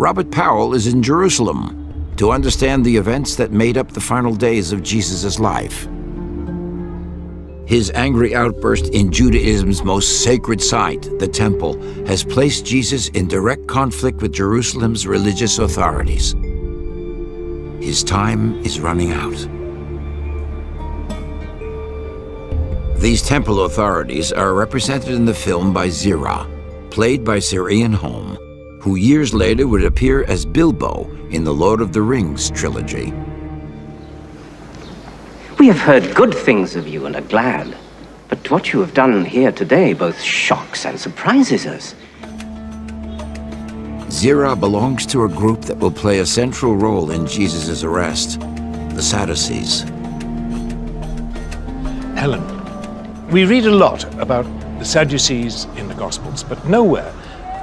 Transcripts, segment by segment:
Robert Powell is in Jerusalem to understand the events that made up the final days of Jesus' life. His angry outburst in Judaism's most sacred site, the temple, has placed Jesus in direct conflict with Jerusalem's religious authorities. His time is running out. These temple authorities are represented in the film by Zerah, played by Syrian Holm, who years later would appear as Bilbo in the Lord of the Rings trilogy. We have heard good things of you and are glad, but what you have done here today both shocks and surprises us. Zerah belongs to a group that will play a central role in Jesus' arrest, the Sadducees. Helen, we read a lot about the Sadducees in the Gospels, but nowhere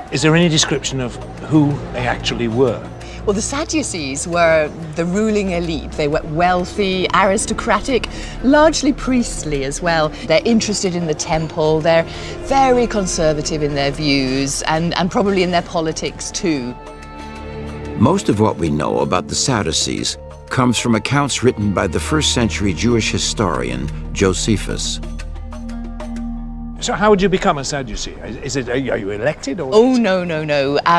is there any description of who they actually were. Well, the Sadducees were the ruling elite. They were wealthy, aristocratic, largely priestly as well. They're interested in the temple. They're very conservative in their views and probably in their politics too. Most of what we know about the Sadducees comes from accounts written by the first-century Jewish historian Josephus. So how would you become a Sadducee? Are you elected? Or Oh, no.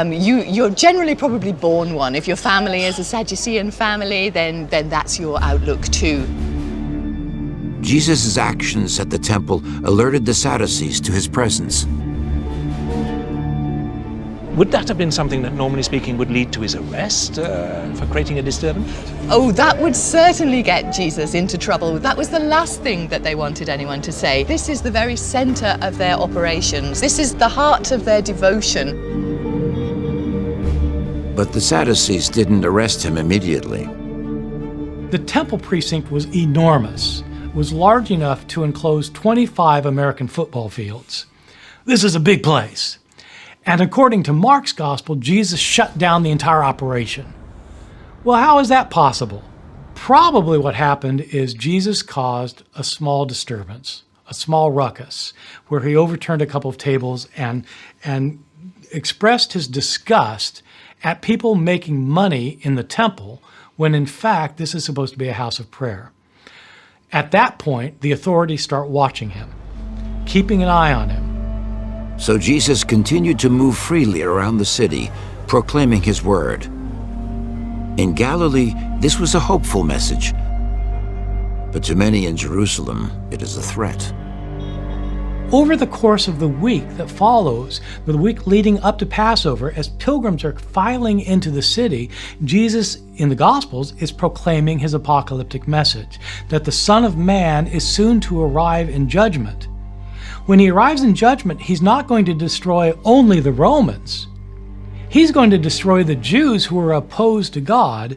You're generally probably born one. If your family is a Sadducean family, then that's your outlook too. Jesus' actions at the temple alerted the Sadducees to his presence. Would that have been something that, normally speaking, would lead to his arrest for creating a disturbance? Oh, that would certainly get Jesus into trouble. That was the last thing that they wanted anyone to say. This is the very center of their operations. This is the heart of their devotion. But the Sadducees didn't arrest him immediately. The temple precinct was enormous. It was large enough to enclose 25 American football fields. This is a big place. And according to Mark's gospel, Jesus shut down the entire operation. Well, how is that possible? Probably what happened is Jesus caused a small disturbance, a small ruckus, where he overturned a couple of tables and expressed his disgust at people making money in the temple when in fact this is supposed to be a house of prayer. At that point, the authorities start watching him, keeping an eye on him. So Jesus continued to move freely around the city, proclaiming his word. In Galilee, this was a hopeful message. But to many in Jerusalem, it is a threat. Over the course of the week that follows, the week leading up to Passover, as pilgrims are filing into the city, Jesus in the Gospels is proclaiming his apocalyptic message, that the Son of Man is soon to arrive in judgment. When he arrives in judgment, he's not going to destroy only the Romans. He's going to destroy the Jews who are opposed to God,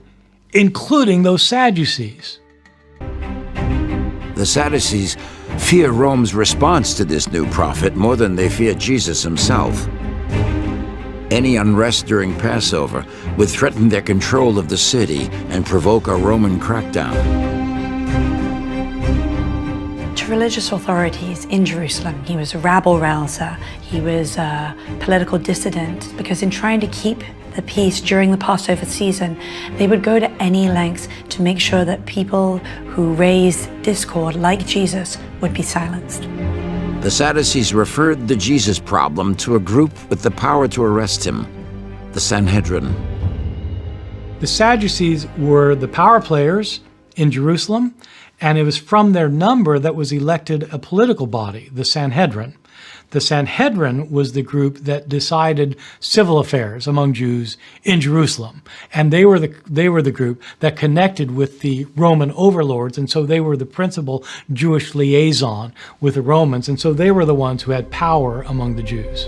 including those Sadducees. The Sadducees fear Rome's response to this new prophet more than they fear Jesus himself. Any unrest during Passover would threaten their control of the city and provoke a Roman crackdown. To religious authorities in Jerusalem, he was a rabble-rouser, he was a political dissident, because in trying to keep the peace during the Passover season, they would go to any lengths to make sure that people who raised discord, like Jesus, would be silenced. The Sadducees referred the Jesus problem to a group with the power to arrest him, the Sanhedrin. The Sadducees were the power players in Jerusalem, and it was from their number that was elected a political body, the Sanhedrin. The Sanhedrin was the group that decided civil affairs among Jews in Jerusalem. And they were the group that connected with the Roman overlords, and so they were the principal Jewish liaison with the Romans, and so they were the ones who had power among the Jews.